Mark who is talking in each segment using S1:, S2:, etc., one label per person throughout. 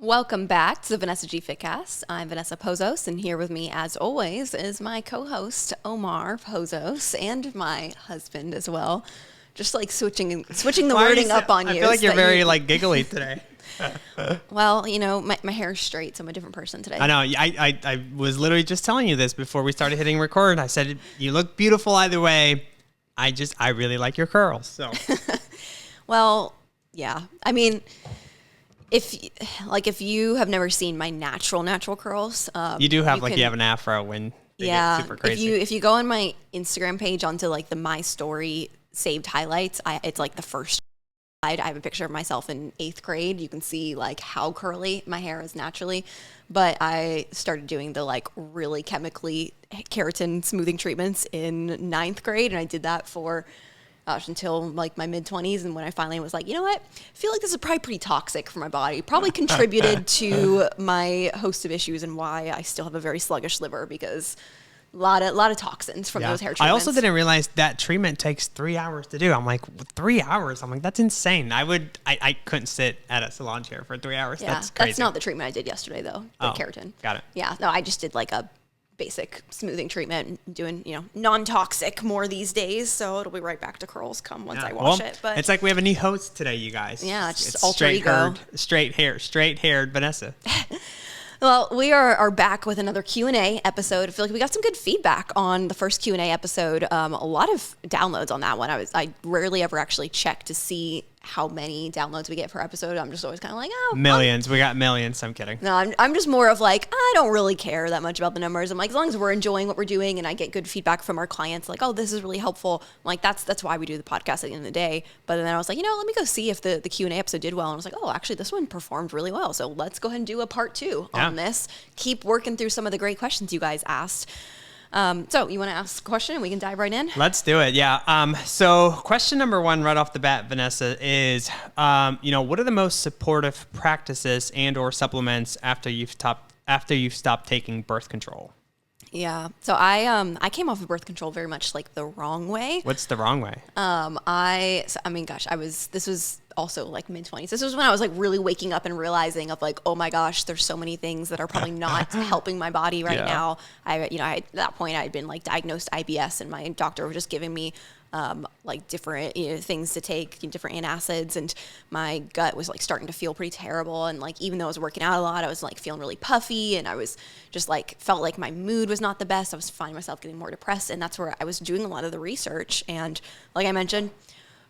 S1: Welcome back to the Vanessa G Fitcast. I'm Vanessa Pozos, and here with me, as always, is my co-host Omar Pozos and my husband as well. Just like switching the wording up on you.
S2: I feel like you're very giggly today.
S1: Well, you know, my hair's straight, so I'm a different person today.
S2: I know. I was literally just telling you this before we started hitting record. I said you look beautiful either way. I really like your curls. So.
S1: Well, yeah. I mean, if you have never seen my natural curls,
S2: you do have you have an afro when they get super crazy.
S1: If you go on my Instagram page onto like the My Story saved highlights, it's like the first slide. I have a picture of myself in 8th grade. You can see like how curly my hair is naturally, but I started doing the like really chemically keratin smoothing treatments in 9th grade, and I did that for until like my mid-20s, and when I finally was like, you know what, I feel like this is probably pretty toxic for my body. Probably contributed to my host of issues and why I still have a very sluggish liver, because a lot of toxins from those hair treatments.
S2: I also didn't realize that treatment takes 3 hours to do. I'm like, 3 hours? I'm like, that's insane. I couldn't sit at a salon chair for 3 hours.
S1: Yeah,
S2: that's crazy.
S1: That's not the treatment I did yesterday though, the keratin.
S2: Got it.
S1: Yeah, no, I just did like a basic smoothing treatment, doing, non-toxic more these days, so it'll be right back to curls once I wash it. But
S2: it's like we have a new host today, you guys.
S1: Yeah, it's alter ego.
S2: Straight-haired Vanessa.
S1: Well, we are back with another Q&A episode. I feel like we got some good feedback on the first Q&A episode. A lot of downloads on that one. I rarely ever actually check to see how many downloads we get per episode. I'm just always kind of like,
S2: millions. We got millions. I'm kidding.
S1: No, I'm just more of like, I don't really care that much about the numbers. I'm like, as long as we're enjoying what we're doing and I get good feedback from our clients, like, oh, this is really helpful. I'm like, that's why we do the podcast at the end of the day. But then I was like, let me go see if the Q&A episode did well. And I was like, oh, actually, this one performed really well. So let's go ahead and do a part 2 on this. Keep working through some of the great questions you guys asked. So you want to ask a question? We can dive right in.
S2: Let's do it. Yeah. So question number 1 right off the bat, Vanessa, is, what are the most supportive practices and or supplements after you've stopped taking birth control?
S1: Yeah. So I came off of birth control very much like the wrong way.
S2: What's the wrong way?
S1: This was also like mid-20s. This was when I was like really waking up and realizing of like, oh my gosh, there's so many things that are probably not helping my body right now. At that point I had been like diagnosed IBS, and my doctor was just giving me like different things to take, different antacids, and my gut was like starting to feel pretty terrible. And like, even though I was working out a lot, I was like feeling really puffy, and I was just like, felt like my mood was not the best. I was finding myself getting more depressed, and that's where I was doing a lot of the research. And like I mentioned,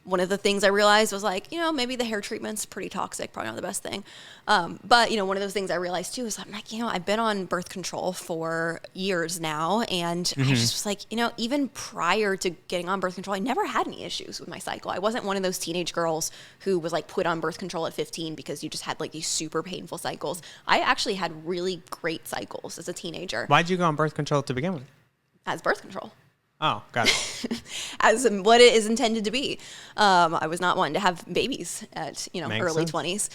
S1: one of the things I realized was like, maybe the hair treatment's pretty toxic, probably not the best thing. But, one of those things I realized too is I'm like, I've been on birth control for years now. And I just was like, even prior to getting on birth control, I never had any issues with my cycle. I wasn't one of those teenage girls who was like put on birth control at 15 because you just had like these super painful cycles. I actually had really great cycles as a teenager.
S2: Why'd you go on birth control to begin with?
S1: As birth control.
S2: Oh, got it.
S1: As what it is intended to be. I was not wanting to have babies at, early 20s.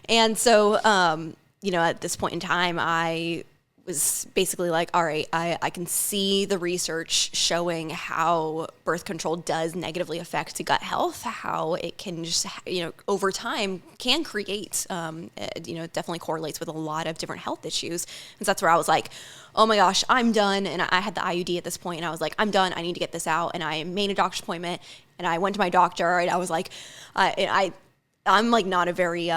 S1: And so, at this point in time, I was basically like, all right, I can see the research showing how birth control does negatively affect gut health, how it can just, over time can create, definitely correlates with a lot of different health issues. And so that's where I was like, oh my gosh, I'm done. And I had the IUD at this point, and I was like, I'm done. I need to get this out. And I made a doctor's appointment, and I went to my doctor, and I was like, I'm like not a very,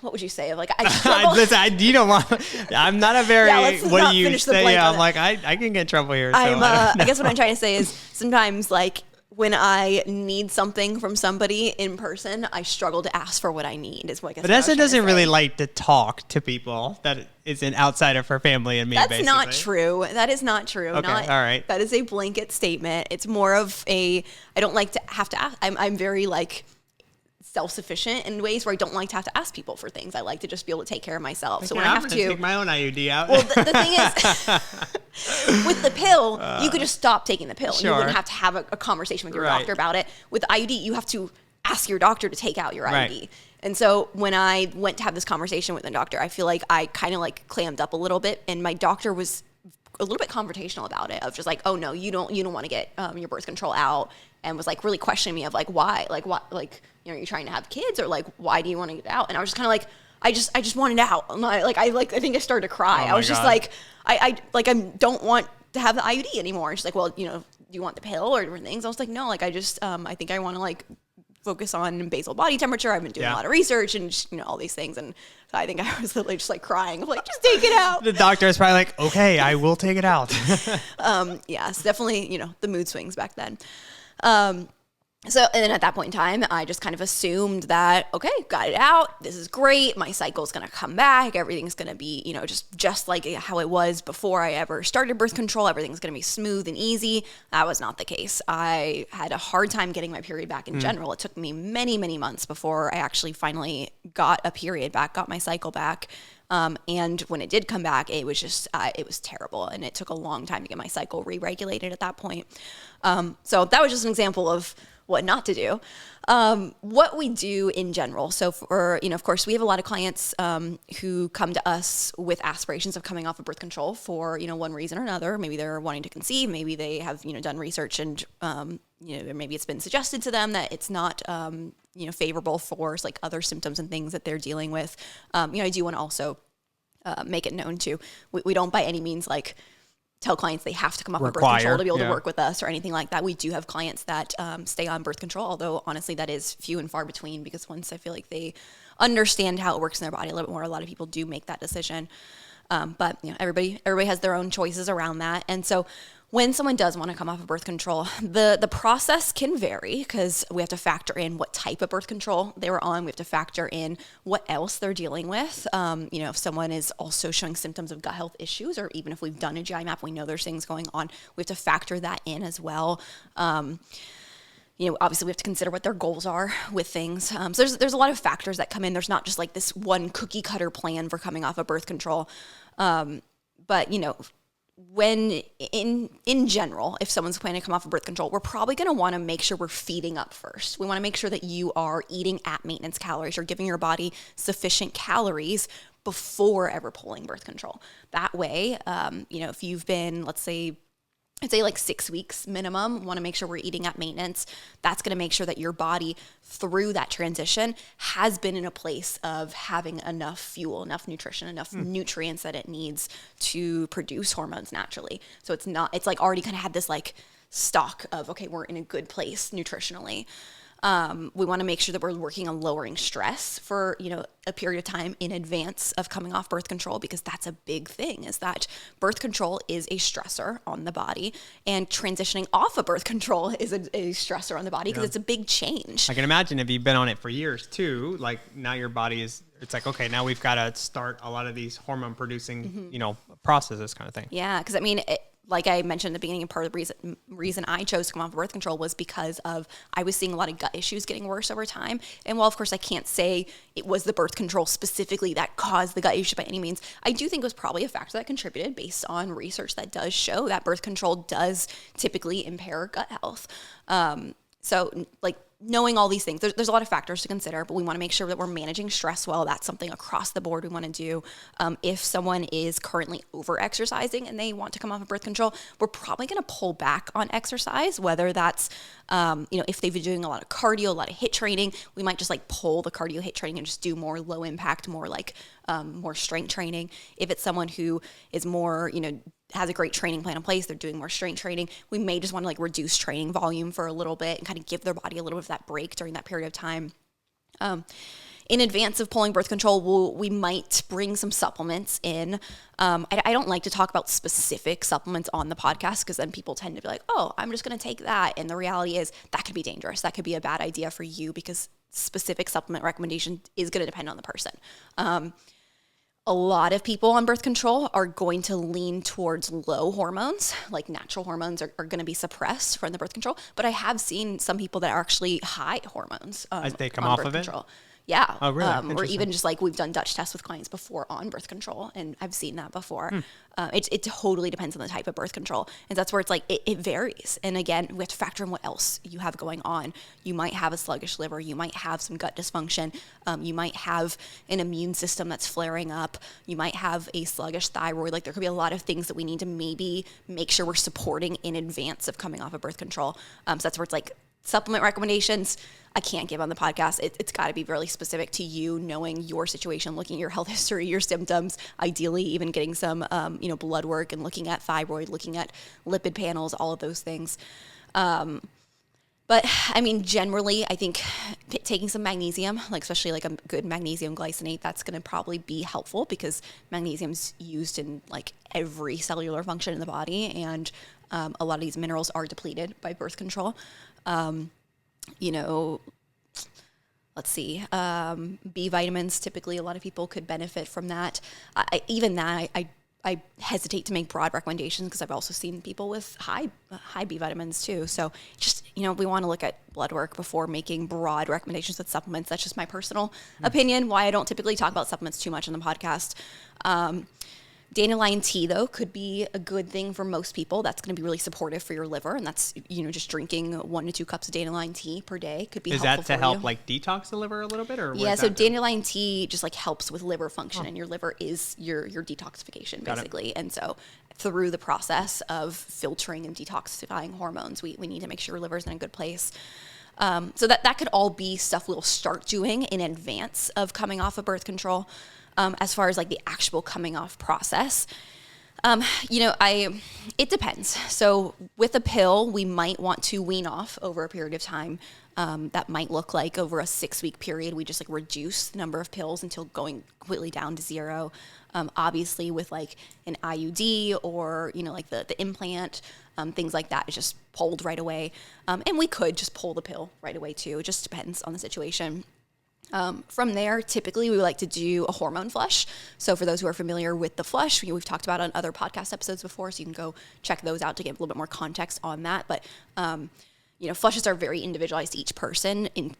S1: what would you say? Like, I struggle.
S2: Listen, you don't want. I'm not a very. What do you say? I'm like, I can get in trouble here. So
S1: I guess what I'm trying to say is sometimes like when I need something from somebody in person, I struggle to ask for what I need. Is what I guess.
S2: Vanessa doesn't really like to talk to people that is an outside of her family and me.
S1: That's not true. That is not true.
S2: Okay, all right.
S1: That is a blanket statement. It's more of a. I don't like to have to ask. I'm very like self-sufficient in ways where I don't like to have to ask people for things. I like to just be able to take care of myself. So when I have to
S2: take my own IUD out.
S1: Well, the thing is, with the pill, you could just stop taking the pill.
S2: Sure.
S1: And you wouldn't have to have a conversation with your doctor about it. With the IUD, you have to ask your doctor to take out your IUD. And so when I went to have this conversation with the doctor, I feel like I kind of like clammed up a little bit, and my doctor was a little bit confrontational about it, of just like, oh no, you don't want to get your birth control out, and was like really questioning me of like, why, like what, like, you know, are you trying to have kids, or like, why do you want to get it out? And I was just kind of like, I just wanted out. I think I started to cry.
S2: Oh
S1: I was just
S2: God.
S1: like, I don't want to have the IUD anymore. She's like, well, do you want the pill or different things? I was like, no, I just, I think I want to focus on basal body temperature. I've been doing a lot of research and just, all these things. And so I think I was literally just crying. I'm like, just take it out.
S2: The doctor is probably like, okay, I will take it out.
S1: It's definitely, the mood swings back then. So, and then at that point in time, I just kind of assumed that, okay, got it out. This is great. My cycle's going to come back. Everything's going to be, just like how it was before I ever started birth control. Everything's going to be smooth and easy. That was not the case. I had a hard time getting my period back in general. It took me many, many months before I actually finally got a period back, got my cycle back. And when it did come back, it was just, it was terrible. And it took a long time to get my cycle re-regulated at that point. So that was just an example of what not to do. What we do in general. So for, of course, we have a lot of clients who come to us with aspirations of coming off of birth control for, one reason or another. Maybe they're wanting to conceive. Maybe they have, done research and, maybe it's been suggested to them that it's not, favorable for other symptoms and things that they're dealing with. I do want to also make it known too. We don't by any means tell clients they have to come off of birth control to be able to work with us or anything like that. We do have clients that stay on birth control, although honestly that is few and far between, because once I feel like they understand how it works in their body a little bit more, a lot of people do make that decision. But everybody has their own choices around that. And so when someone does want to come off of birth control, the process can vary because we have to factor in what type of birth control they were on. We have to factor in what else they're dealing with. If someone is also showing symptoms of gut health issues, or even if we've done a GI map, we know there's things going on, we have to factor that in as well. Obviously we have to consider what their goals are with things. So there's a lot of factors that come in. There's not just this one cookie cutter plan for coming off of birth control. But when in general, if someone's planning to come off of birth control, we're probably going to want to make sure we're feeding up first. We want to make sure that you are eating at maintenance calories or giving your body sufficient calories before ever pulling birth control. That way, if you've been, I'd say 6 weeks minimum, want to make sure we're eating at maintenance. That's going to make sure that your body through that transition has been in a place of having enough fuel, enough nutrition, enough nutrients that it needs to produce hormones naturally. So it's already kind of had this stock of, okay, we're in a good place nutritionally. We want to make sure that we're working on lowering stress for, a period of time in advance of coming off birth control, because that's a big thing, is that birth control is a stressor on the body, and transitioning off of birth control is a stressor on the body because it's a big change.
S2: I can imagine if you've been on it for years too, now your body is, it's okay, now we've got to start a lot of these hormone producing, processes kind of thing.
S1: Yeah. Cause like I mentioned at the beginning, part of the reason I chose to come off birth control was because I was seeing a lot of gut issues getting worse over time. And while of course I can't say it was the birth control specifically that caused the gut issue by any means, I do think it was probably a factor that contributed based on research that does show that birth control does typically impair gut health. So knowing all these things, there's a lot of factors to consider, but we want to make sure that we're managing stress well. That's something across the board we want to do. If someone is currently over-exercising and they want to come off of birth control, we're probably going to pull back on exercise, whether that's, if they've been doing a lot of cardio, a lot of HIIT training, we might just pull the cardio HIIT training and just do more low impact, more more strength training. If it's someone who is more, has a great training plan in place, they're doing more strength training, we may just want to reduce training volume for a little bit and kind of give their body a little bit of that break during that period of time. In advance of pulling birth control, we might bring some supplements in. I don't like to talk about specific supplements on the podcast because then people tend to be like, oh, I'm just going to take that. And the reality is that could be dangerous. That could be a bad idea for you because specific supplement recommendation is going to depend on the person. A lot of people on birth control are going to lean towards low hormones, natural hormones are going to be suppressed from the birth control. But I have seen some people that are actually high hormones
S2: as they come off of
S1: control. Yeah.
S2: Oh, really?
S1: Or even just we've done Dutch tests with clients before on birth control, and I've seen that before. It totally depends on the type of birth control. And that's where it's it varies. And again, we have to factor in what else you have going on. You might have a sluggish liver. You might have some gut dysfunction. You might have an immune system that's flaring up. You might have a sluggish thyroid. There could be a lot of things that we need to maybe make sure we're supporting in advance of coming off of birth control. So that's where it's Supplement recommendations, I can't give on the podcast. It's got to be really specific to you, knowing your situation, looking at your health history, your symptoms, ideally even getting some, blood work and looking at thyroid, looking at lipid panels, all of those things. But I mean, generally, I think taking some magnesium, like especially like a good magnesium glycinate, that's going to probably be helpful because magnesium's used in like every cellular function in the body, and a lot of these minerals are depleted by birth control. Let's see, B vitamins, typically a lot of people could benefit from that. I hesitate to make broad recommendations because I've also seen people with high B vitamins too. So just, we want to look at blood work before making broad recommendations with supplements. That's just my personal opinion, why I don't typically talk about supplements too much on the podcast. Dandelion tea, though, could be a good thing for most people. That's going to be really supportive for your liver, and that's, just drinking 1 to 2 cups of dandelion tea per day could be helpful for you. Is that to
S2: help, like, detox the liver a little bit? Or
S1: yeah, so dandelion tea just, like, helps with liver function, and your liver is your detoxification, basically. And so through the process of filtering and detoxifying hormones, we need to make sure your liver's in a good place. So that could all be stuff we'll start doing in advance of coming off of birth control. As far as like the actual coming off process, it depends. So with a pill, we might want to wean off over a period of time. That might look like over a 6-week period, we just like reduce the number of pills until going completely down to 0. Obviously with like an IUD or, like the implant, things like that is just pulled right away. And we could just pull the pill right away too. It just depends on the situation. From there, typically we like to do a hormone flush. So for those who are familiar with the flush, we've talked about on other podcast episodes before, so you can go check those out to get a little bit more context on that. But, flushes are very individualized to each person in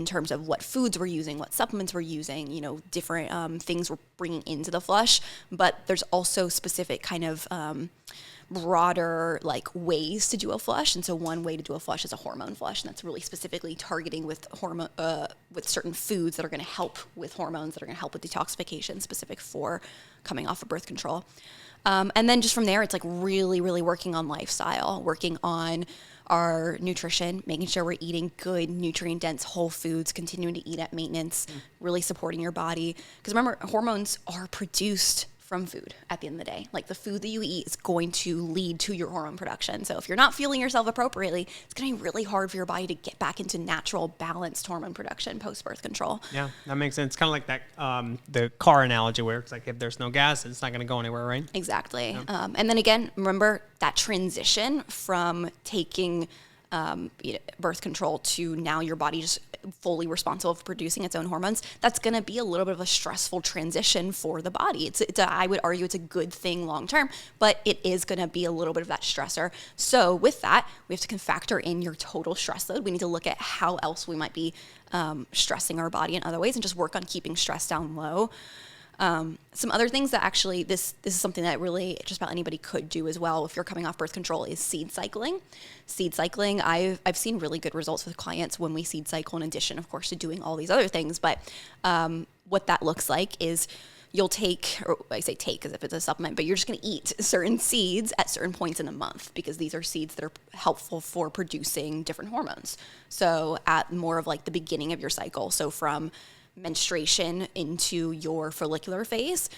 S1: terms of what foods we're using, what supplements we're using, different things we're bringing into the flush. But there's also specific kind of broader like ways to do a flush, and so one way to do a flush is a hormone flush, and that's really specifically targeting with with certain foods that are going to help with hormones, that are going to help with detoxification, specific for coming off of birth control. And then just from there, it's like really, really working on lifestyle, working on our nutrition, making sure we're eating good, nutrient-dense whole foods, continuing to eat at maintenance, really supporting your body. Because remember, hormones are produced from food at the end of the day. Like the food that you eat is going to lead to your hormone production. So if you're not feeling yourself appropriately, it's going to be really hard for your body to get back into natural, balanced hormone production post-birth control.
S2: Yeah, that makes sense. It's kind of like that, the car analogy where it's like if there's no gas, it's not going to go anywhere, right?
S1: Exactly. Yeah. And then again, remember that transition from taking birth control to now your body just fully responsible for producing its own hormones. That's going to be a little bit of a stressful transition for the body. I would argue it's a good thing long term, but it is going to be a little bit of that stressor. So with that, we have to factor in your total stress load. We need to look at how else we might be stressing our body in other ways and just work on keeping stress down low. Some other things that actually, this is something that really just about anybody could do as well if you're coming off birth control, is seed cycling. Seed cycling, I've seen really good results with clients when we seed cycle, in addition, of course, to doing all these other things. But what that looks like is you'll take, or I say take as if it's a supplement, but you're just going to eat certain seeds at certain points in the month, because these are seeds that are helpful for producing different hormones. So at more of like the beginning of your cycle, so from menstruation into your follicular phase,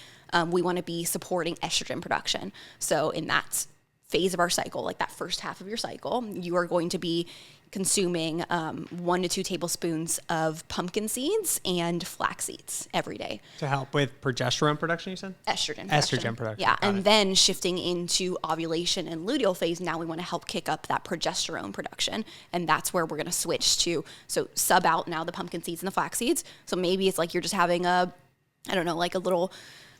S1: we want to be supporting estrogen production. So in that phase of our cycle, like that first half of your cycle, you are going to be consuming 1 to 2 tablespoons of pumpkin seeds and flax seeds every day.
S2: To help with progesterone production, you said?
S1: Estrogen production. Yeah, and then shifting into ovulation and luteal phase, now we want to help kick up that progesterone production. And that's where we're going to switch to, so sub out now the pumpkin seeds and the flax seeds. So maybe it's like you're just having like a little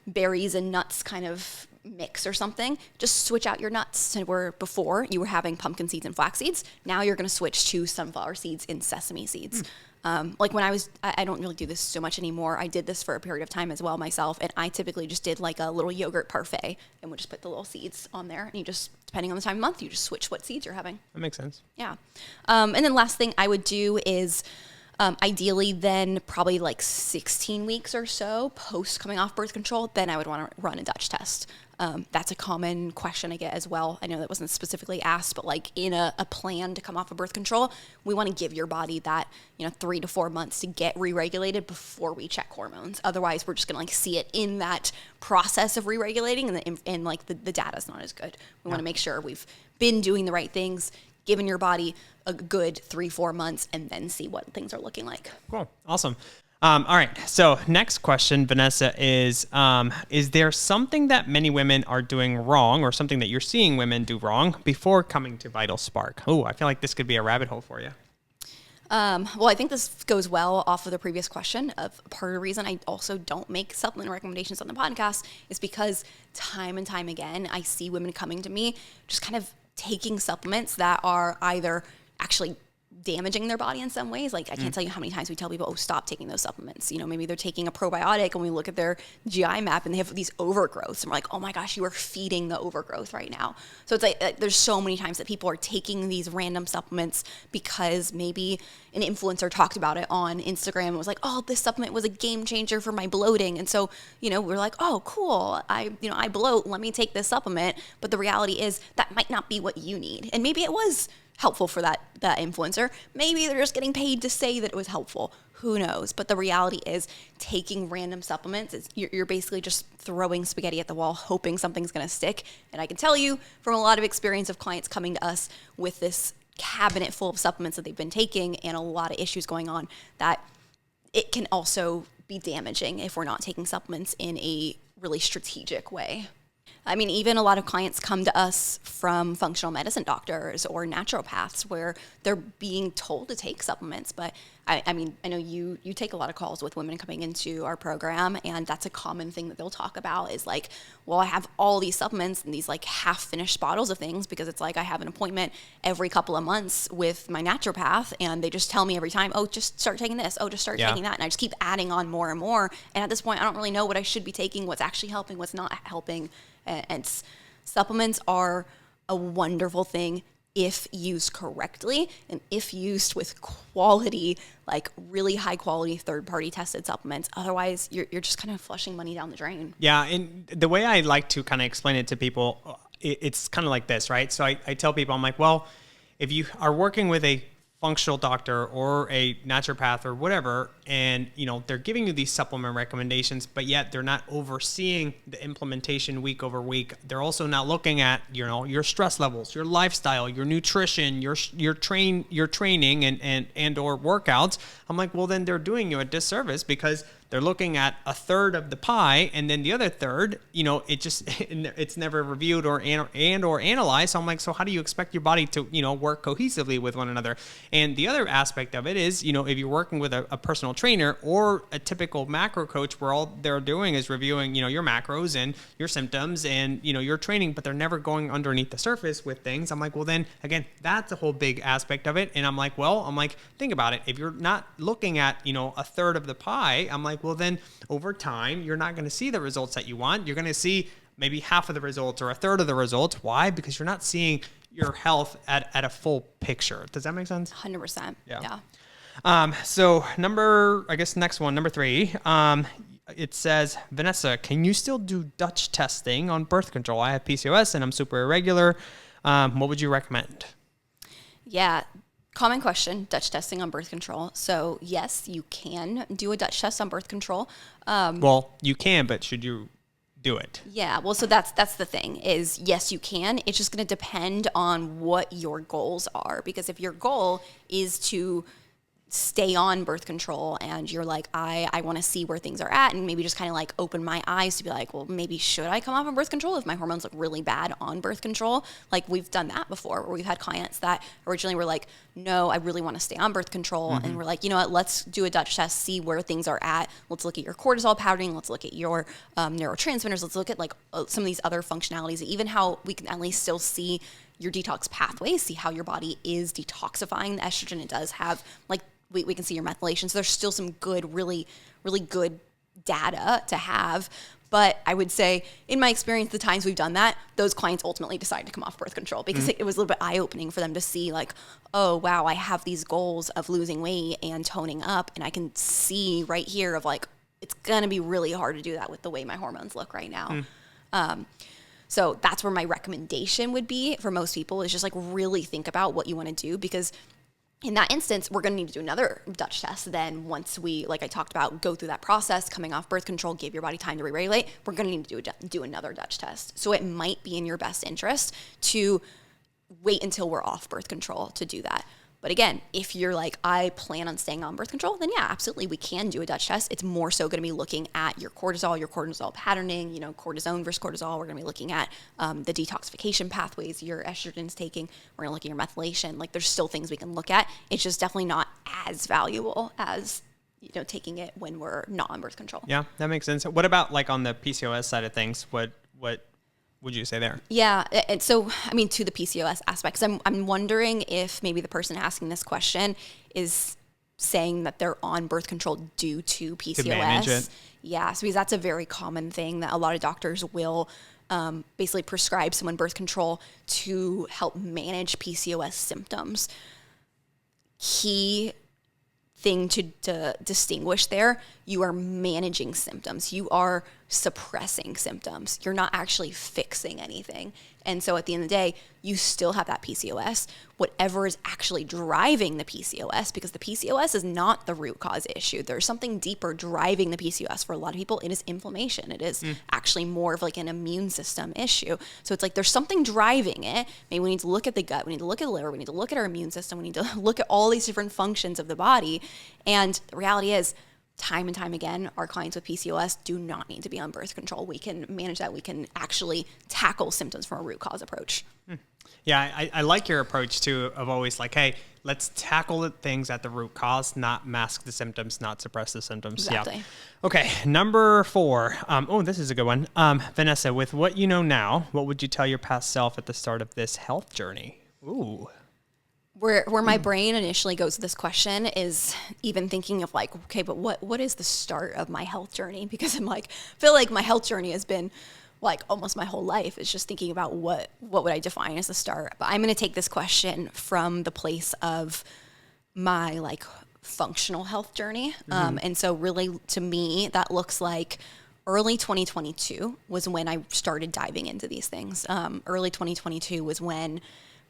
S1: berries and nuts kind of mix or something. Just switch out your nuts. And where before you were having pumpkin seeds and flax seeds, now you're going to switch to sunflower seeds and sesame seeds. Like when I don't really do this so much anymore. I did this for a period of time as well myself, and I typically just did like a little yogurt parfait and would just put the little seeds on there, and you just, depending on the time of month, you just switch what seeds you're having.
S2: That makes sense.
S1: Yeah. And then last thing I would do is Ideally, then probably like 16 weeks or so post coming off birth control, then I would want to run a Dutch test. That's a common question I get as well. I know that wasn't specifically asked, but like in a plan to come off of birth control, we want to give your body that, 3 to 4 months to get re-regulated before we check hormones. Otherwise, we're just going to like see it in that process of re-regulating, and like the data's not as good. We want to make sure we've been doing the right things, given your body a good 3-4 months, and then see what things are looking like.
S2: Cool. Awesome. All right. So next question, Vanessa, is there something that many women are doing wrong, or something that you're seeing women do wrong before coming to Vital Spark? Oh, I feel like this could be a rabbit hole for you.
S1: Well, I think this goes well off of the previous question. Of part of the reason I also don't make supplement recommendations on the podcast is because time and time again, I see women coming to me just kind of taking supplements that are either actually damaging their body in some ways. Like I can't tell you how many times we tell people, oh, stop taking those supplements. Maybe they're taking a probiotic and we look at their GI map and they have these overgrowths and we're like, oh my gosh, you are feeding the overgrowth right now. So it's like there's so many times that people are taking these random supplements because maybe an influencer talked about it on Instagram and was like, oh, this supplement was a game changer for my bloating. And so, we're like, oh, cool. I bloat. Let me take this supplement. But the reality is that might not be what you need. And maybe it was helpful for that influencer. Maybe they're just getting paid to say that it was helpful. Who knows? But the reality is taking random supplements, you're basically just throwing spaghetti at the wall, hoping something's going to stick. And I can tell you from a lot of experience of clients coming to us with this cabinet full of supplements that they've been taking and a lot of issues going on, that it can also be damaging if we're not taking supplements in a really strategic way. I mean, even a lot of clients come to us from functional medicine doctors or naturopaths where they're being told to take supplements. But I mean, I know you take a lot of calls with women coming into our program, and that's a common thing that they'll talk about is like, well, I have all these supplements and these like half-finished bottles of things because it's like I have an appointment every couple of months with my naturopath, and they just tell me every time, oh, just start taking this. Oh, just start taking that. And I just keep adding on more and more. And at this point, I don't really know what I should be taking, what's actually helping, what's not helping. And supplements are a wonderful thing if used correctly and if used with quality, like really high quality third-party tested supplements. Otherwise, you're just kind of flushing money down the drain.
S2: Yeah, and the way I like to kind of explain it to people, it's kind of like this, right? So I tell people, I'm like, well, if you are working with a functional doctor or a naturopath or whatever, and they're giving you these supplement recommendations, but yet they're not overseeing the implementation week over week. They're also not looking at your stress levels, your lifestyle, your nutrition, your training and or workouts. I'm like, well, then they're doing you a disservice because they're looking at a third of the pie, and then the other third, it's never reviewed or analyzed. So I'm like, so how do you expect your body to, work cohesively with one another? And the other aspect of it is, if you're working with a personal trainer or a typical macro coach where all they're doing is reviewing, your macros and your symptoms and, your training, but they're never going underneath the surface with things. I'm like, well, then again, that's a whole big aspect of it. And I'm like, think about it. If you're not looking at, a third of the pie, I'm like, well, then over time, you're not going to see the results that you want. You're going to see maybe half of the results or a third of the results. Why? Because you're not seeing your health at a full picture. Does that make sense?
S1: 100%. Yeah.
S2: So next one, number 3, it says, Vanessa, can you still do Dutch testing on birth control? I have PCOS and I'm super irregular. What would you recommend?
S1: Yeah. Common question, Dutch testing on birth control. So yes, you can do a Dutch test on birth control.
S2: Well, you can, but should you do it?
S1: Yeah, well, so that's the thing is, yes, you can. It's just going to depend on what your goals are. Because if your goal is to stay on birth control and you're like, I want to see where things are at and maybe just kind of like open my eyes to be like, well, maybe should I come off of birth control if my hormones look really bad on birth control? Like we've done that before where we've had clients that originally were like, no, I really want to stay on birth control. Mm-hmm. And we're like, you know what, let's do a Dutch test, see where things are at. Let's look at your cortisol patterning. Let's look at your neurotransmitters. Let's look at like some of these other functionalities, even how we can at least still see your detox pathways, see how your body is detoxifying the estrogen it does have. Like we can see your methylation. So there's still some good, really, really good data to have But I would say, in my experience, the times we've done that, those clients ultimately decide to come off birth control because it was a little bit eye-opening for them to see like, oh, wow, I have these goals of losing weight and toning up. And I can see right here of like, it's going to be really hard to do that with the way my hormones look right now. So that's where my recommendation would be for most people is just like really think about what you want to do, because in that instance, we're going to need to do another Dutch test. Then once we, like I talked about, go through that process, coming off birth control, give your body time to re-regulate, we're going to need to do another Dutch test. So it might be in your best interest to wait until we're off birth control to do that. But again, if you're like, I plan on staying on birth control, then yeah, absolutely, we can do a Dutch test. It's more so going to be looking at your cortisol patterning, cortisone versus cortisol. We're going to be looking at the detoxification pathways your estrogen's taking. We're going to look at your methylation. Like there's still things we can look at. It's just definitely not as valuable as, taking it when we're not on birth control.
S2: Yeah, that makes sense. What about like on the PCOS side of things? What would you say there?
S1: Yeah. And so, to the PCOS aspect, 'cause I'm wondering if maybe the person asking this question is saying that they're on birth control due to PCOS.
S2: To manage it.
S1: Yeah. So because that's a very common thing that a lot of doctors will basically prescribe someone birth control to help manage PCOS symptoms. Key thing to distinguish there, you are managing symptoms. You are suppressing symptoms. You're not actually fixing anything. And so at the end of the day, you still have that PCOS. Whatever is actually driving the PCOS, because the PCOS is not the root cause issue. There's something deeper driving the PCOS. For a lot of people, it is inflammation. It is actually more of like an immune system issue. So it's like there's something driving it. Maybe we need to look at the gut. We need to look at the liver. We need to look at our immune system. We need to look at all these different functions of the body. And the reality is, time and time again, our clients with PCOS do not need to be on birth control. We can manage that. We can actually tackle symptoms from a root cause approach.
S2: Yeah, I like your approach too of always like, hey, let's tackle the things at the root cause, not mask the symptoms, not suppress the symptoms.
S1: Exactly.
S2: Yeah. Okay, number 4. This is a good one. Vanessa, with what you know now, what would you tell your past self at the start of this health journey? Ooh.
S1: Where my brain initially goes to this question is even thinking of like, okay, but what is the start of my health journey? Because I'm like, I feel like my health journey has been like almost my whole life. It's just thinking about what would I define as the start. But I'm going to take this question from the place of my like functional health journey. And so really to me, that looks like early 2022 was when I started diving into these things. Early 2022 was when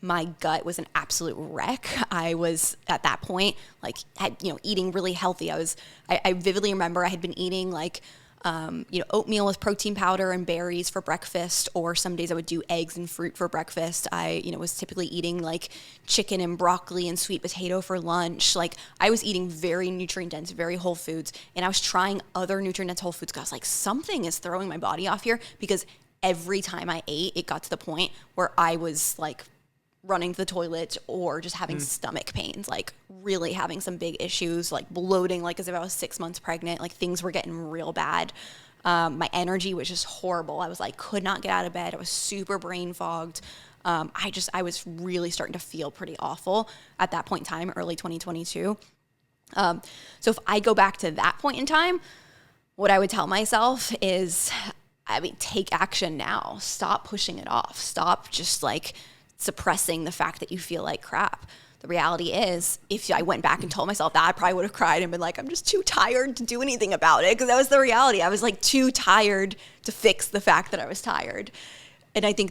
S1: my gut was an absolute wreck. I was at that point eating really healthy. I vividly remember I had been eating like oatmeal with protein powder and berries for breakfast, or some days I would do eggs and fruit for breakfast. I was typically eating like chicken and broccoli and sweet potato for lunch. Like I was eating very nutrient dense, very whole foods, and I was trying other nutrient dense whole foods because I was like, something is throwing my body off here, because every time I ate, it got to the point where I was like running to the toilet or just having stomach pains, like really having some big issues, like bloating, like as if I was 6 months pregnant, like things were getting real bad. My energy was just horrible. I was like, could not get out of bed. I was super brain fogged. I was really starting to feel pretty awful at that point in time, early 2022. So if I go back to that point in time, what I would tell myself is, take action now. Stop pushing it off. Stop just like suppressing the fact that you feel like crap. The reality is, if I went back and told myself that, I probably would have cried and been like, I'm just too tired to do anything about it. Because that was the reality. I was like too tired to fix the fact that I was tired. And I think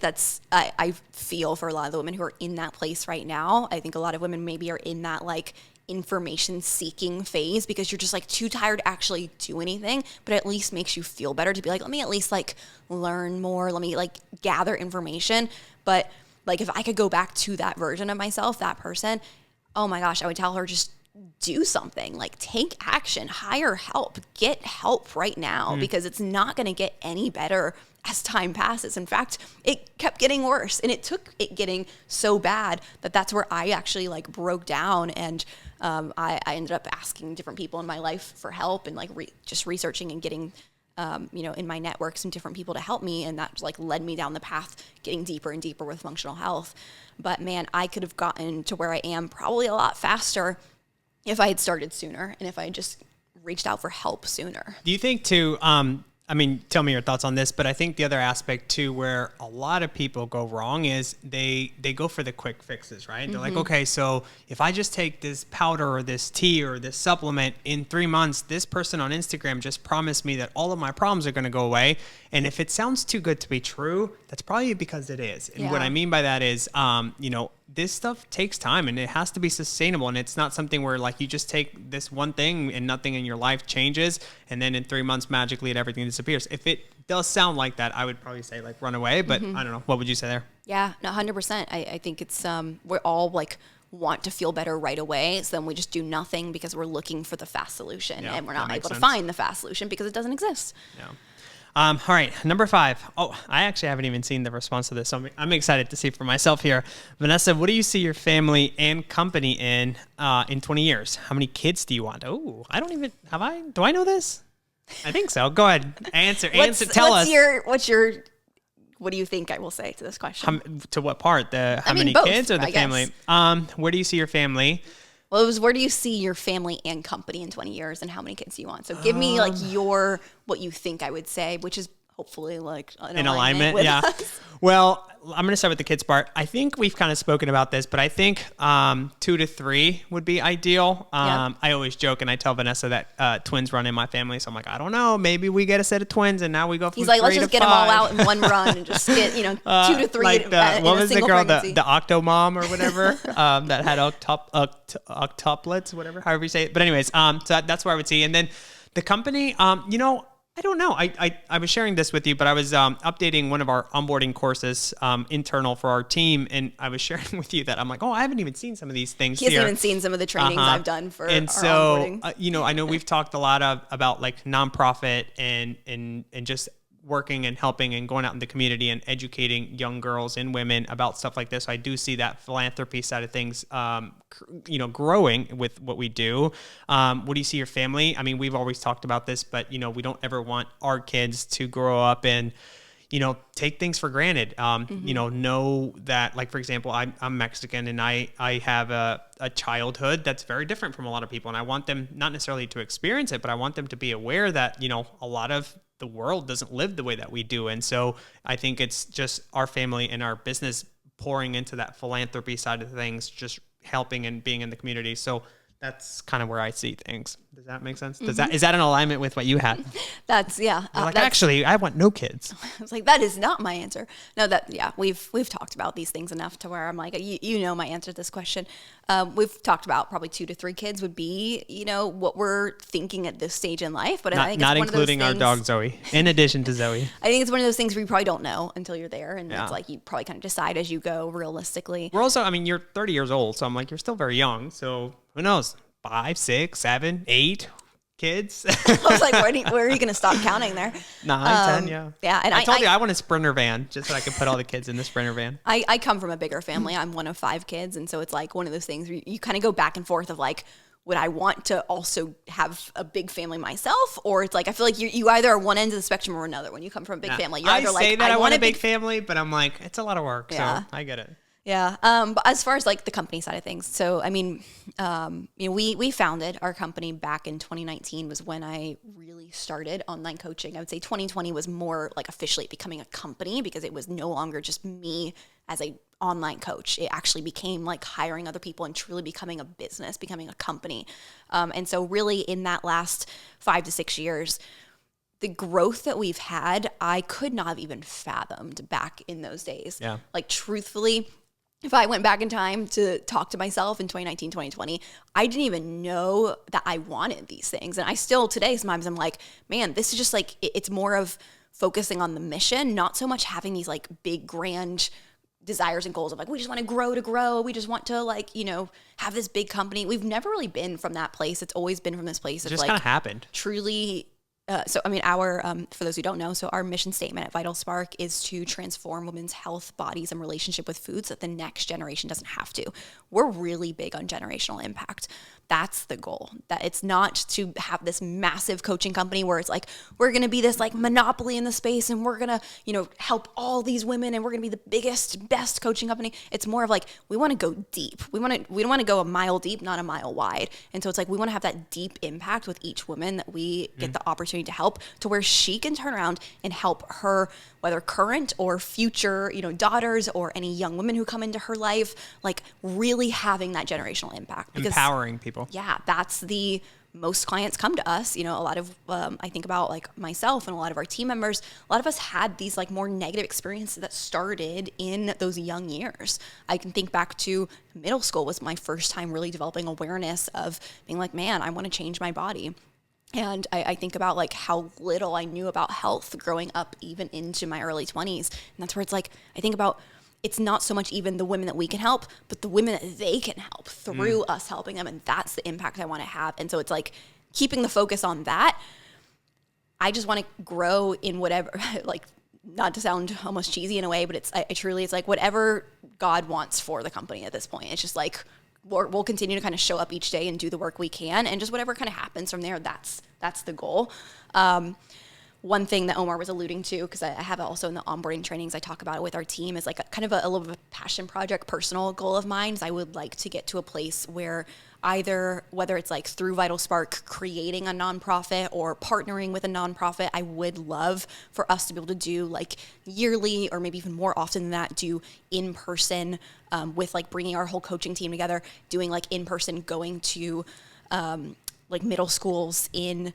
S1: I feel for a lot of the women who are in that place right now. I think a lot of women maybe are in that like information seeking phase, because you're just like too tired to actually do anything, but at least makes you feel better to be like, let me at least like learn more. Let me like gather information. But like if I could go back to that version of myself, that person, oh my gosh, I would tell her, just do something, like take action, hire help, get help right now, because it's not going to get any better as time passes. In fact, it kept getting worse, and it took it getting so bad that that's where I actually like broke down, and I ended up asking different people in my life for help and like just researching and getting in my network, some different people to help me. And that like led me down the path, getting deeper and deeper with functional health. But man, I could have gotten to where I am probably a lot faster if I had started sooner and if I had just reached out for help sooner.
S2: Do you think too, I mean, tell me your thoughts on this, but I think the other aspect too, where a lot of people go wrong is they go for the quick fixes, right? They're like, okay, so if I just take this powder or this tea or this supplement in 3 months, this person on Instagram just promised me that all of my problems are going to go away. And if it sounds too good to be true, that's probably because it is. And what I mean by that is, you know, this stuff takes time and it has to be sustainable. And it's not something where like you just take this one thing and nothing in your life changes. And then in 3 months, magically everything disappears. If it does sound like that, I would probably say like run away, but I don't know. What would you say there?
S1: Yeah, no, 100%. I think it's, we're all like want to feel better right away. So then we just do nothing because we're looking for the fast solution and we're not able to find the fast solution because it doesn't exist.
S2: Yeah. All right, number 5. Oh, I actually haven't even seen the response to this, so I'm excited to see for myself here. Vanessa, what do you see your family and company in 20 years? How many kids do you want? Oh, I don't even, do I know this? I think so. Go ahead, tell us.
S1: What do you think I will say to this question?
S2: To what part? How many
S1: both,
S2: kids or the family? Where do you see your family?
S1: Well, it was where do you see your family and company in 20 years and how many kids do you want? So give me like what you think I would say, which is hopefully like in alignment with us.
S2: Well, I'm going to start with the kids part. I think we've kind of spoken about this, but I think 2 to 3 would be ideal. I always joke and I tell Vanessa that twins run in my family. So I'm like, I don't know, maybe we get a set of twins and now we go from 3 to 5.
S1: He's like, let's just get them all out in one run and just get, 2 to 3
S2: like what was the girl,
S1: pregnancy.
S2: the octo mom or whatever, that had octuplets, whatever, however you say it. But anyways, so that's where I would see. And then the company, I don't know. I was sharing this with you, but I was updating one of our onboarding courses internal for our team. And I was sharing with you that I'm like, I haven't even seen some of these things
S1: here. He hasn't even seen some of the trainings I've done for our onboarding.
S2: I know we've talked a lot about like nonprofit and just working and helping and going out in the community and educating young girls and women about stuff like this. I do see that philanthropy side of things, growing with what we do. What do you see your family? I mean, we've always talked about this, but we don't ever want our kids to grow up and, take things for granted. Know that, like, for example, I'm Mexican and I have a childhood that's very different from a lot of people. And I want them not necessarily to experience it, but I want them to be aware that, a lot of the world doesn't live the way that we do. And so I think it's just our family and our business pouring into that philanthropy side of things, just helping and being in the community. So that's kind of where I see things. Does that make sense? Is that in alignment with what you had? Actually, I want no kids.
S1: I was like, that is not my answer. No, we've talked about these things enough to where I'm like, you know my answer to this question. We've talked about probably 2 to 3 kids would be, what we're thinking at this stage in life. But I think
S2: not
S1: it's
S2: including
S1: one of those
S2: our
S1: things,
S2: dog Zoe. In addition to Zoe,
S1: I think it's one of those things where you probably don't know until you're there, and it's like you probably kind of decide as you go realistically.
S2: We're also, you're 30 years old, so I'm like, you're still very young. So who knows? 5, 6, 7, 8 kids.
S1: I was like, where are you going to stop counting there?
S2: 9, 10, yeah.
S1: Yeah, and
S2: I told you I want a Sprinter van just so I could put all the kids in the Sprinter van.
S1: I come from a bigger family. I'm one of 5 kids, and so it's like one of those things where you kind of go back and forth of like, would I want to also have a big family myself? Or it's like, I feel like you either are one end of the spectrum or another when you come from a big family. You're either
S2: say that I want a big family, but I'm like, it's a lot of work, so I get it.
S1: Yeah. But as far as like the company side of things, so I mean, we founded our company back in 2019 was when I really started online coaching. I would say 2020 was more like officially becoming a company because it was no longer just me as a online coach. It actually became like hiring other people and truly becoming a business, becoming a company. And so really in that last 5 to 6 years, the growth that we've had, I could not have even fathomed back in those days. Yeah. Like truthfully, if I went back in time to talk to myself in 2019, 2020, I didn't even know that I wanted these things. And I still today, sometimes I'm like, man, this is just like, it's more of focusing on the mission, not so much having these like big, grand desires and goals of like, we just want to grow. We just want to like, have this big company. We've never really been from that place. It's always been from this place of
S2: just
S1: like
S2: kind of happened.
S1: Truly. Our, for those who don't know, so our mission statement at Vital Spark is to transform women's health, bodies, and relationship with food so that the next generation doesn't have to. We're really big on generational impact. That's the goal. That it's not to have this massive coaching company where it's like, we're going to be this like monopoly in the space and we're going to, you know, help all these women and we're going to be the biggest, best coaching company. It's more of like, we want to go deep. We don't want to go a mile deep, not a mile wide. And so it's like, we want to have that deep impact with each woman that we get the opportunity to help, to where she can turn around and help her, whether current or future, you know, daughters or any young women who come into her life, like really having that generational impact. Because,
S2: empowering people.
S1: Yeah, that's the most clients come to us. You know, a lot of, I think about like myself and a lot of our team members, a lot of us had these like more negative experiences that started in those young years. I can think back to middle school was my first time really developing awareness of being like, man, I want to change my body. And I think about like how little I knew about health growing up, even into my early 20s. And that's where it's like, I think about, it's not so much even the women that we can help, but the women that they can help through us helping them. And that's the impact I want to have. And so it's like keeping the focus on that. I just want to grow in whatever, like, not to sound almost cheesy in a way, but it's truly, it's like whatever God wants for the company at this point. It's just like, we'll continue to kind of show up each day and do the work we can. And just whatever kind of happens from there, that's the goal. One thing that Omar was alluding to, because I have it also in the onboarding trainings, I talk about it with our team, is like a little bit of a passion project, personal goal of mine, is I would like to get to a place where either, whether it's like through Vital Spark, creating a nonprofit or partnering with a nonprofit, I would love for us to be able to do like yearly, or maybe even more often than that, do in-person with like bringing our whole coaching team together, doing like in-person, going to like middle schools in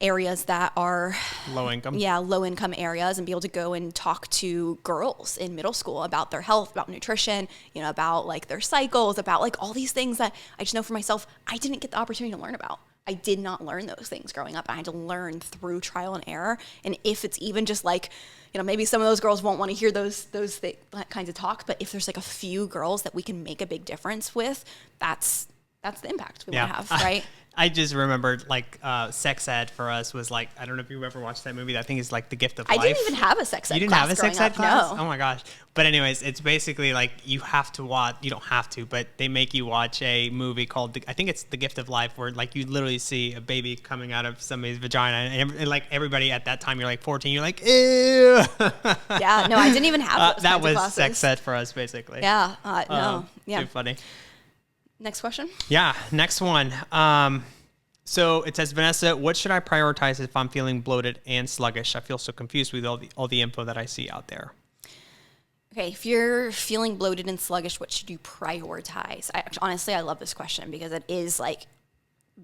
S1: areas that are
S2: low income
S1: areas, and be able to go and talk to girls in middle school about their health, about nutrition, you know, about like their cycles, about like all these things that I just know for myself, I didn't get the opportunity to learn about. I did not learn those things growing up. I had to learn through trial and error. And if it's even just like, you know, maybe some of those girls won't want to hear those kinds of talk, but if there's like a few girls that we can make a big difference with, that's the impact we want to have, right?
S2: I just remembered like sex ed for us was like, I don't know if you ever watched that movie. I think it's like The Gift of Life.
S1: I didn't even have a sex ed class.
S2: You didn't have a sex ed class?
S1: No.
S2: Oh my gosh. But anyways, it's basically like you have to watch, you don't have to, but they make you watch a movie called, I think it's The Gift of Life, where like you literally see a baby coming out of somebody's vagina, and like everybody at that time, you're like 14, you're like, ew.
S1: Yeah, no, I didn't even have those
S2: that was
S1: classes.
S2: sex ed for us, basically.
S1: Yeah, no. Yeah.
S2: Too funny.
S1: Next question.
S2: Yeah, next one. So it says, Vanessa, what should I prioritize if I'm feeling bloated and sluggish? I feel so confused with all the info that I see out there.
S1: Okay, if you're feeling bloated and sluggish, what should you prioritize? Honestly, I love this question because it is like,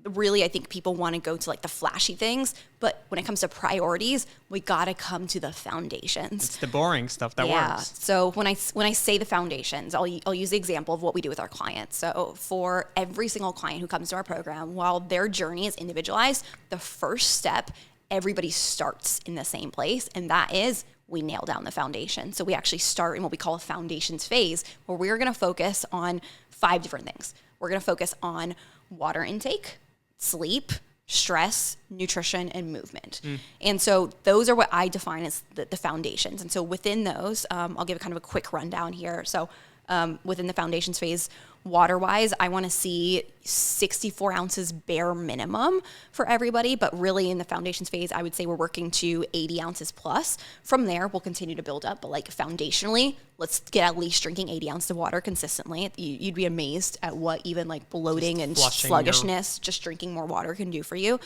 S1: really, I think people want to go to like the flashy things, but when it comes to priorities, we got to come to the foundations.
S2: It's the boring stuff that works.
S1: So when I say the foundations, I'll use the example of what we do with our clients. So for every single client who comes to our program, while their journey is individualized, the first step, everybody starts in the same place, and that is we nail down the foundation. So we actually start in what we call a foundations phase, where we're going to focus on 5 different things. We're going to focus on water intake, sleep, stress, nutrition, and movement. And so those are what I define as the foundations. And so within those, I'll give kind of a quick rundown here. So within the foundations phase, water-wise, I want to see 64 ounces bare minimum for everybody. But really in the foundations phase, I would say we're working to 80 ounces plus. From there, we'll continue to build up. But like foundationally, let's get at least drinking 80 ounces of water consistently. You'd be amazed at what even like bloating and sluggishness, just drinking more water can do for you.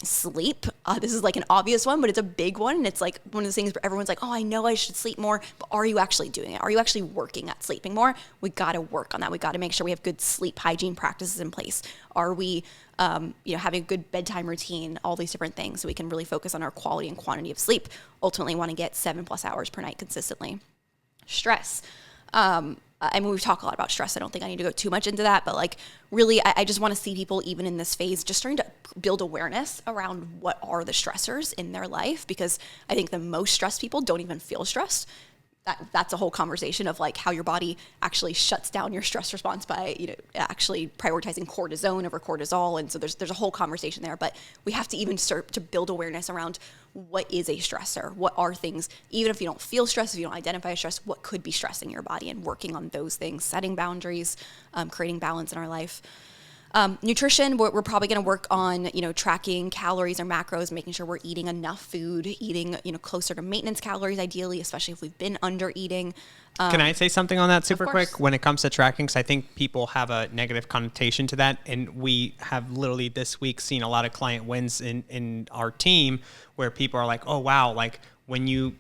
S1: Sleep. This is like an obvious one, but it's a big one. And it's like one of the things where everyone's like, oh, I know I should sleep more, but are you actually doing it? Are you actually working at sleeping more? We got to work on that. We got to make sure we have good sleep hygiene practices in place. Are we, having a good bedtime routine, all these different things, so we can really focus on our quality and quantity of sleep. Ultimately want to get 7+ hours per night consistently. Stress. I mean, we've talked a lot about stress. I don't think I need to go too much into that, but like really, I just want to see people even in this phase, just starting to build awareness around what are the stressors in their life, because I think the most stressed people don't even feel stressed. That's a whole conversation of like how your body actually shuts down your stress response by, actually prioritizing cortisone over cortisol. And so there's a whole conversation there, but we have to even start to build awareness around what is a stressor? What are things, even if you don't feel stress, if you don't identify as stress, what could be stressing your body, and working on those things, setting boundaries, creating balance in our life. Nutrition, we're probably going to work on, tracking calories or macros, making sure we're eating enough food, eating, closer to maintenance calories, ideally, especially if we've been under eating.
S2: Can I say something on that super
S1: course.
S2: quick when it comes to tracking? Because I think people have a negative connotation to that. And we have literally this week seen a lot of client wins in our team where people are like, oh, wow, like when you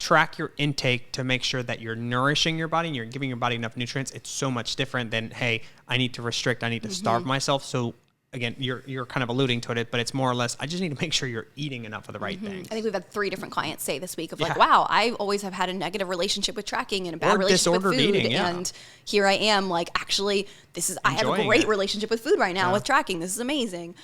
S2: track your intake to make sure that you're nourishing your body and you're giving your body enough nutrients, it's so much different than, hey, I need to restrict, I need to starve myself. So again, you're kind of alluding to it, but it's more or less, I just need to make sure you're eating enough of the right things.
S1: I think we've had 3 different clients say this week of like, wow, I always have had a negative relationship with tracking and a bad relationship with food.
S2: Eating,
S1: and here I am, like, actually, I have a great relationship with food right now with tracking. This is amazing.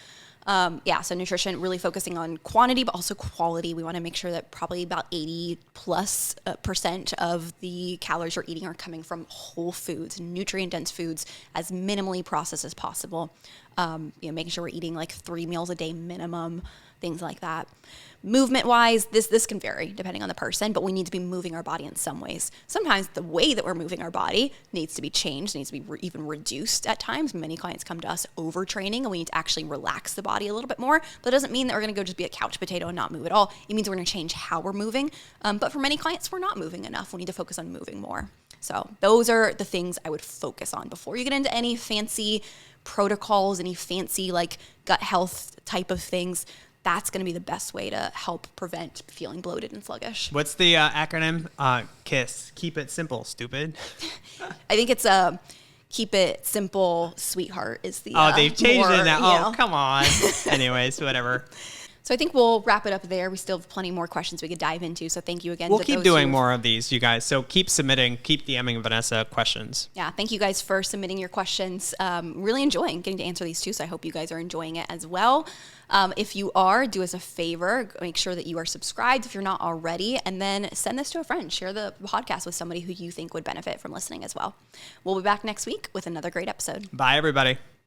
S1: So nutrition, really focusing on quantity, but also quality. We want to make sure that probably about 80+% of the calories we're eating are coming from whole foods, nutrient-dense foods, as minimally processed as possible. Making sure we're eating like 3 meals a day minimum, things like that. Movement-wise, this can vary depending on the person, but we need to be moving our body in some ways. Sometimes the way that we're moving our body needs to be changed, needs to be even reduced at times. Many clients come to us overtraining, and we need to actually relax the body a little bit more. But that doesn't mean that we're going to go just be a couch potato and not move at all. It means we're going to change how we're moving. But for many clients, we're not moving enough. We need to focus on moving more. So those are the things I would focus on before you get into any fancy protocols, any fancy like gut health type of things. That's going to be the best way to help prevent feeling bloated and sluggish.
S2: What's the acronym? KISS. Keep it simple, stupid.
S1: I think it's keep it simple, sweetheart is the
S2: they've changed it now. Oh, come on. Anyways, whatever.
S1: So I think we'll wrap it up there. We still have plenty more questions we could dive into. So thank you again.
S2: We'll keep doing more of these, you guys. So keep submitting, keep DMing Vanessa questions.
S1: Yeah, thank you guys for submitting your questions. Really enjoying getting to answer these too. So I hope you guys are enjoying it as well. If you are, do us a favor, make sure that you are subscribed if you're not already, and then send this to a friend. Share the podcast with somebody who you think would benefit from listening as well. We'll be back next week with another great episode.
S2: Bye, everybody.